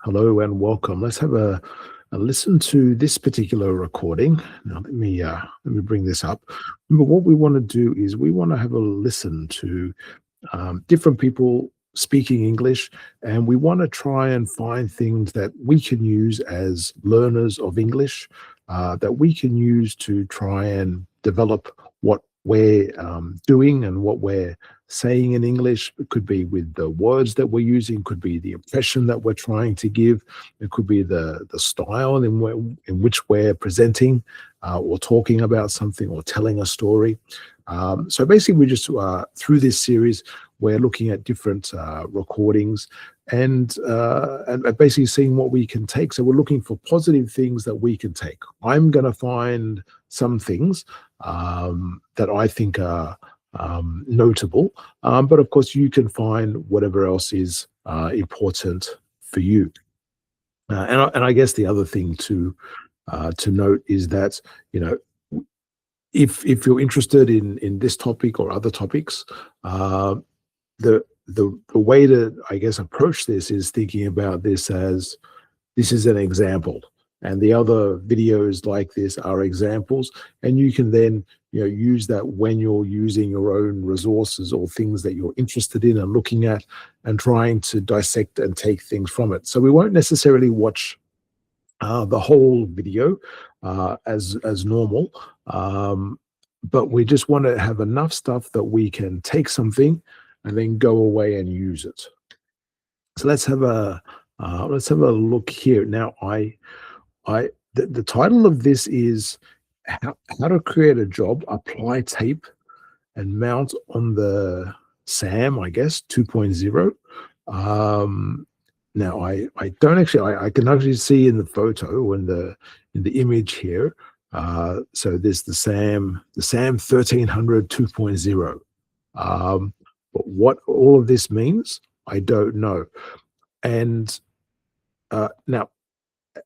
Hello and welcome. Let's have a listen to this particular recording. Now let me bring this up. Remember, what we want to do is we want to have a listen to different people speaking English, and we want to try and find things that we can use as learners of English, that we can use to try and develop what we're doing and what we're saying in English. It could be with the words that we're using, could be the impression that we're trying to give, it could be the style in which we're presenting or talking about something or telling a story. So basically, we just through this series, we're looking at different recordings and basically seeing what we can take. So we're looking for positive things that we can take. I'm going to find some things that I think are notable, but of course you can find whatever else is important for you. And I guess the other thing to note is that, you know, if you're interested in this topic or other topics, the way to, I guess, approach this is thinking about this as this is an example, and the other videos like this are examples, and you can then, use that when you're using your own resources or things that you're interested in and looking at and trying to dissect and take things from it. So we won't necessarily watch the whole video as normal, but we just want to have enough stuff that we can take something and then go away and use it. So let's have a look here. Now, the title of this is how to create a job, apply tape, and mount on the SAM, I guess, 2.0. Now, I don't actually, I can actually see in the photo in the image here. So there's the SAM 1300 2.0. But what all of this means, I don't know. And now,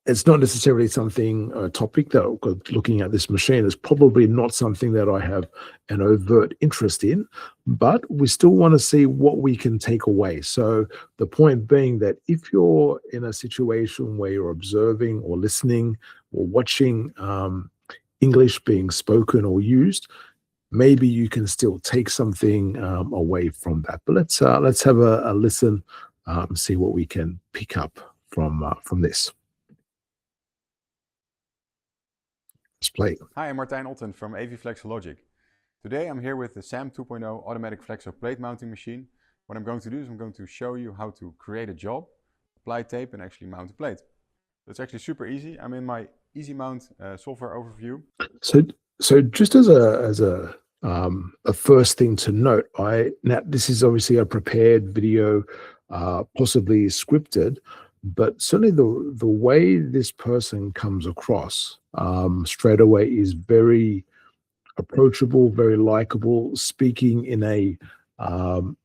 it's not necessarily something, a topic that looking at this machine is probably not something that I have an overt interest in, but we still want to see what we can take away. So the point being that if you're in a situation where you're observing or listening or watching English being spoken or used, maybe you can still take something away from that. But let's have a listen, see what we can pick up from this. Let's play. Hi, I'm Martijn Otten from AV Flexologic. Today I'm here with the SAM 2.0 automatic flexo plate mounting machine. What I'm going to do is I'm going to show you how to create a job, apply tape and actually mount a plate. It's actually super easy. I'm in my Easy Mount software overview. So just as a first thing to note, now this is obviously a prepared video, possibly scripted, but certainly the way this person comes across straight away is very approachable, very likable, speaking in a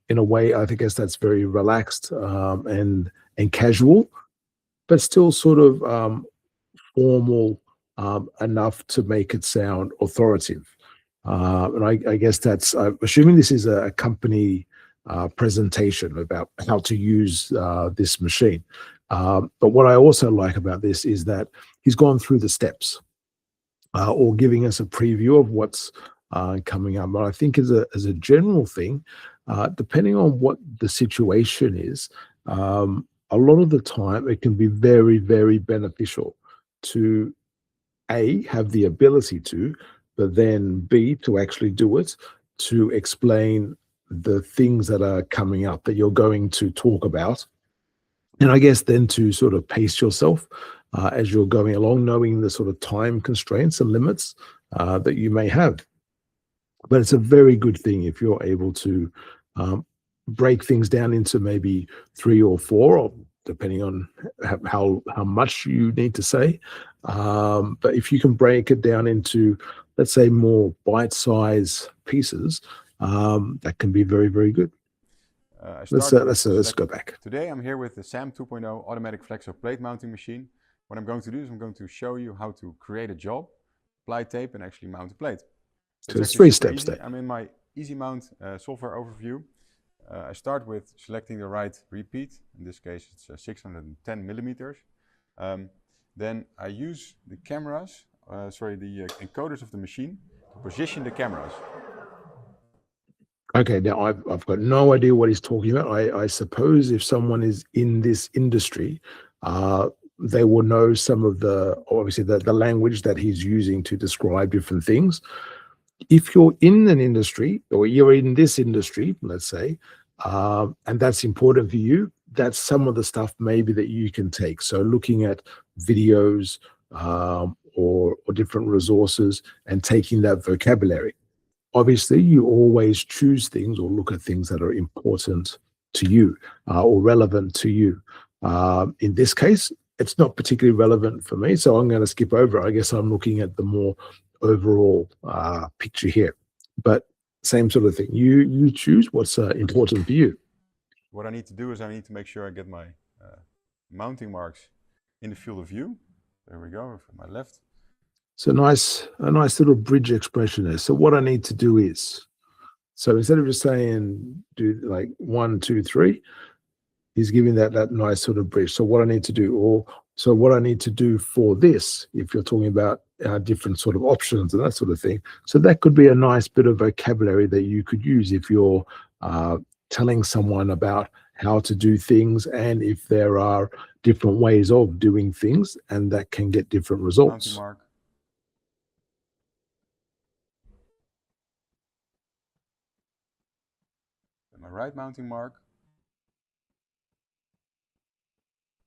way I think that's very relaxed and casual, but still sort of formal enough to make it sound authoritative. And I guess that's, I'm assuming this is a company presentation about how to use this machine. But what I also like about this is that he's gone through the steps or giving us a preview of what's coming up. But I think as a general thing, depending on what the situation is, a lot of the time it can be very, very beneficial to have the ability to, but then B, to actually do it, to explain the things that are coming up that you're going to talk about. And I guess then to sort of pace yourself as you're going along, knowing the sort of time constraints and limits that you may have. But it's a very good thing if you're able to break things down into maybe 3 or 4, or depending on how much you need to say. But if you can break it down into, let's say, more bite-sized pieces, that can be very, very good. Let's go back. Today I'm here with the SAM 2.0 automatic flexo plate mounting machine. What I'm going to do is I'm going to show you how to create a job, apply tape and actually mount a plate. So it's 3 steps there. I'm in my Easy Mount software overview. I start with selecting the right repeat. In this case, it's 610 millimeters. Then I use the cameras, the encoders of the machine to position the cameras. Okay, now I've got no idea what he's talking about. I suppose if someone is in this industry, they will know some of obviously the language that he's using to describe different things. If you're in an industry or you're in this industry, let's say, and that's important for you, that's some of the stuff maybe that you can take. So looking at videos or different resources and taking that vocabulary. Obviously, you always choose things or look at things that are important to you or relevant to you. In this case, it's not particularly relevant for me, so I'm going to skip over. I guess I'm looking at the more overall picture here. But same sort of thing. You choose what's important for you. What I need to do is I need to make sure I get my mounting marks in the field of view. There we go, from my left. So a nice little bridge expression there. So what I need to do is, so instead of just saying do like 1, 2, 3, he's giving that nice sort of bridge. So what I need to do, so what I need to do for this, if you're talking about different sort of options and that sort of thing. So that could be a nice bit of vocabulary that you could use if you're telling someone about how to do things and if there are different ways of doing things, and that can get different results. Mounting mark. My right mounting mark.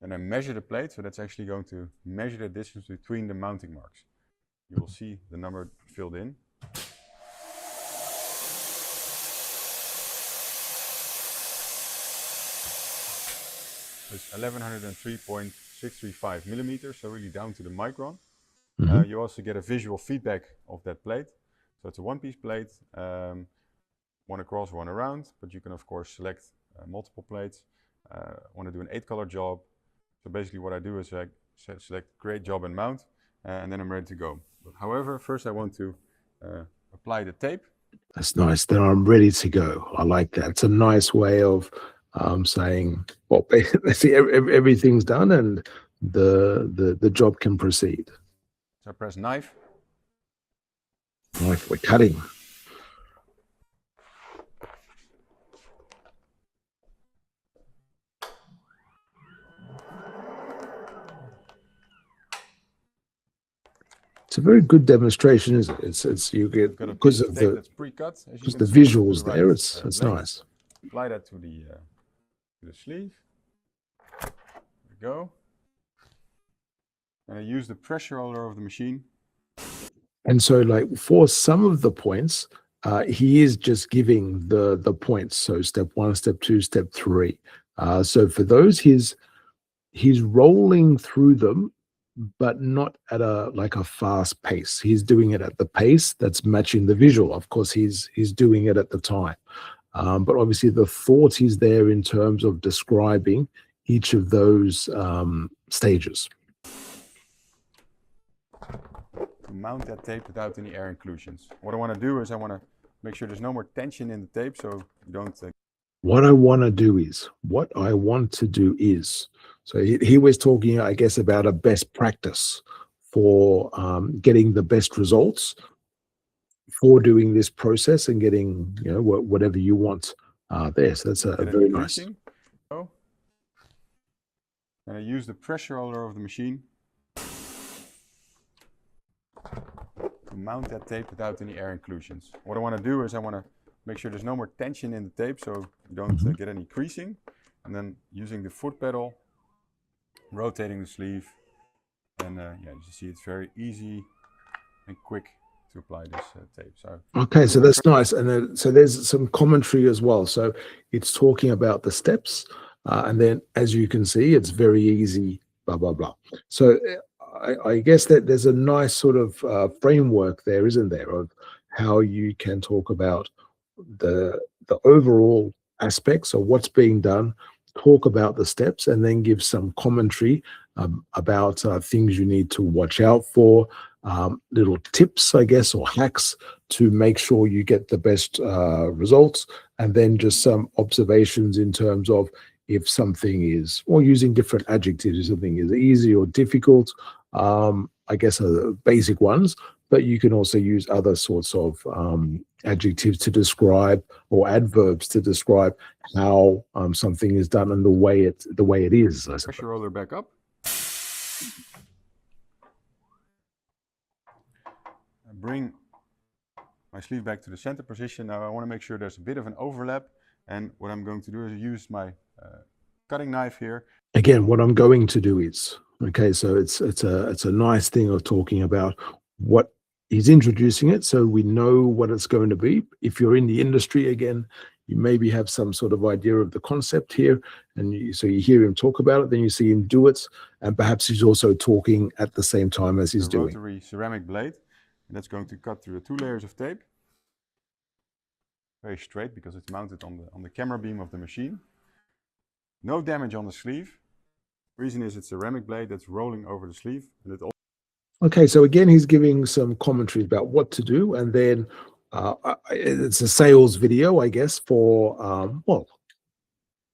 And I measure the plate, so that's actually going to measure the distance between the mounting marks. You will see the number filled in. It's 1103.635 millimeters, so really down to the micron. Mm-hmm. You also get a visual feedback of that plate. So it's a one-piece plate, one across, one around, but you can of course select multiple plates. Want to do an 8-color job. So basically what I do is I select create job and mount, and then I'm ready to go. But however, first I want to apply the tape. That's nice. Then I'm ready to go. I like that. It's a nice way of saying, well, basically everything's done and the job can proceed. So I press knife. Knife, we're cutting. It's a very good demonstration, isn't it? It's you get because of the visuals there. It's nice. Apply that to the sleeve. There we go. And I use the pressure roller of the machine. And so, like for some of the points, he is just giving the points. So step 1, step 2, step 3. So for those, he's rolling through them, but not at a fast pace. He's doing it at the pace that's matching the visual. Of course, he's doing it at the time. But obviously the thought is there in terms of describing each of those stages. To mount that tape without any air inclusions. What I want to do is I want to make sure there's no more tension in the tape, so you don't... What I want to do is, so he was talking, I guess, about a best practice for getting the best results for doing this process and getting, you know, whatever you want there. So that's a very nice. And I use the pressure roller of the machine to mount that tape without any air inclusions. What I want to do is I want to make sure there's no more tension in the tape, so you don't get any creasing. And then using the foot pedal, rotating the sleeve, and yeah, you see it's very easy and quick to apply this tape. So okay, so that's nice. And then so there's some commentary as well. So it's talking about the steps, and then as you can see, it's very easy. Blah blah blah. So I guess that there's a nice sort of framework there, isn't there, of how you can talk about the overall aspects of what's being done, talk about the steps, and then give some commentary about things you need to watch out for, little tips, I guess, or hacks to make sure you get the best results, and then just some observations in terms of if something is, or using different adjectives, if something is easy or difficult, I guess are the basic ones, but you can also use other sorts of adjectives to describe, or adverbs to describe how something is done and the way it is. I suppose. Pressure roller back up. And bring my sleeve back to the center position. Now I want to make sure there's a bit of an overlap, and what I'm going to do is use my cutting knife here. Again, what I'm going to do is, okay, so it's a nice thing of talking about what he's introducing it, so we know what it's going to be. If you're in the industry, again, you maybe have some sort of idea of the concept here, and so you hear him talk about it, then you see him do it, and perhaps he's also talking at the same time as he's doing. Rotary ceramic blade, and that's going to cut through the 2 layers of tape. Very straight because it's mounted on the camera beam of the machine. No damage on the sleeve. Reason is it's a ceramic blade that's rolling over the sleeve, and it also. Okay, so again, he's giving some commentary about what to do, and then it's a sales video, I guess, for, well,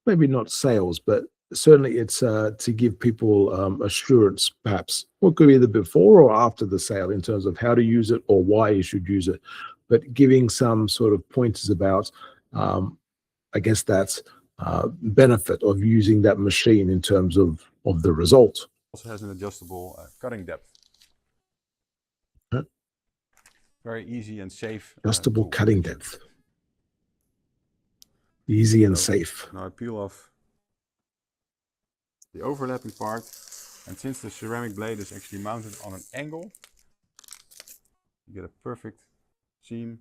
maybe not sales, but certainly it's to give people assurance, perhaps, what could be either before or after the sale in terms of how to use it or why you should use it, but giving some sort of pointers about, I guess, that benefit of using that machine in terms of the result. Also has an adjustable cutting depth. Very easy and safe. Adjustable cutting depth. Easy and safe. Now I peel off the overlapping part, and since the ceramic blade is actually mounted on an angle, you get a perfect seam.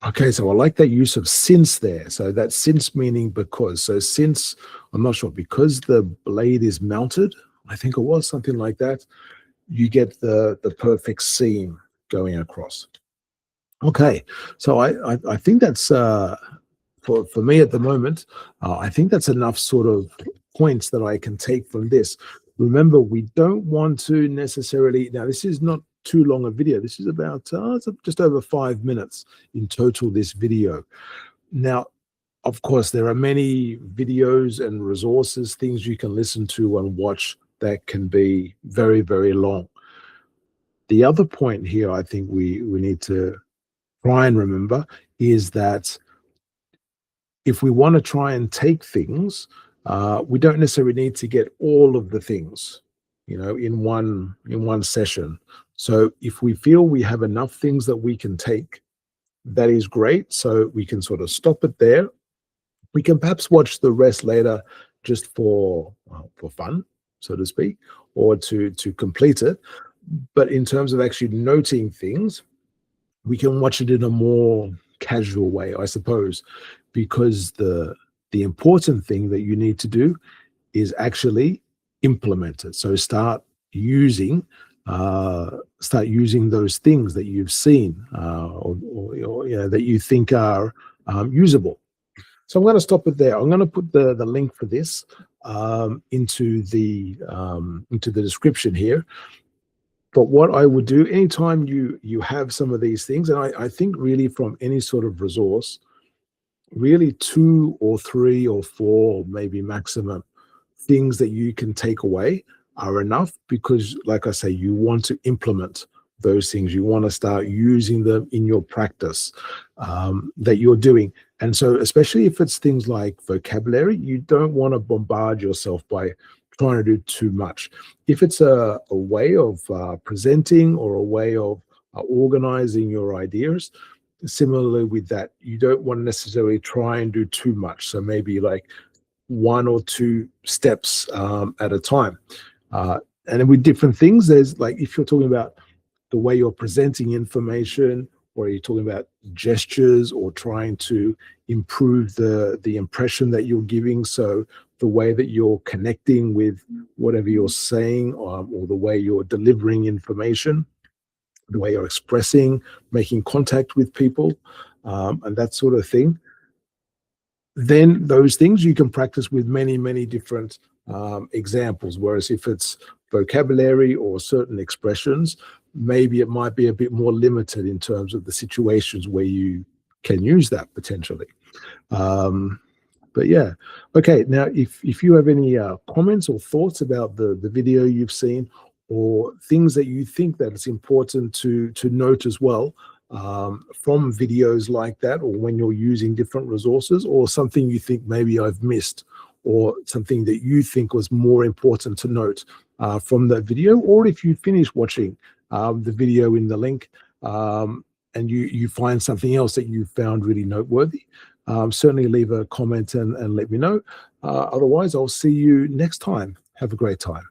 Okay, so I like that use of since there. So that's since meaning because. So since, I'm not sure, because the blade is mounted, I think it was something like that, you get the perfect seam going across. Okay, so I think that's, for me at the moment, I think that's enough sort of points that I can take from this. Remember, we don't want to necessarily, now this is not too long a video. This is about just over 5 minutes in total, this video. Now, of course, there are many videos and resources, things you can listen to and watch that can be very, very long. The other point here I think we need to try and remember is that if we want to try and take things, we don't necessarily need to get all of the things, you know, in one session. So if we feel we have enough things that we can take, that is great. So we can sort of stop it there. We can perhaps watch the rest later just for fun, so to speak, or to complete it. But in terms of actually noting things, we can watch it in a more casual way, I suppose, because the important thing that you need to do is actually implement it. So start using those things that you've seen or you know, that you think are usable. So I'm going to stop it there. I'm going to put the link for this into the description here. But what I would do anytime you have some of these things, and I think really from any sort of resource, really 2 or 3 or 4 maybe maximum things that you can take away are enough, because like I say, you want to implement those things. You want to start using them in your practice that you're doing. And so especially if it's things like vocabulary, you don't want to bombard yourself by trying to do too much. If it's a way of presenting or a way of organizing your ideas, similarly with that, you don't want to necessarily try and do too much. So maybe like 1 or 2 steps at a time. And then with different things, there's like, if you're talking about the way you're presenting information, or you're talking about gestures, or trying to improve the impression that you're giving, so the way that you're connecting with whatever you're saying, or the way you're delivering information, the way you're expressing, making contact with people, and that sort of thing, then those things you can practice with many, many different examples. Whereas if it's vocabulary or certain expressions, maybe it might be a bit more limited in terms of the situations where you can use that potentially. But yeah, okay. Now, if you have any comments or thoughts about the video you've seen, or things that you think that it's important to note as well, from videos like that, or when you're using different resources, or something you think maybe I've missed, or something that you think was more important to note from that video, or if you finish watching the video in the link, and you find something else that you found really noteworthy, certainly leave a comment and let me know. Otherwise, I'll see you next time. Have a great time.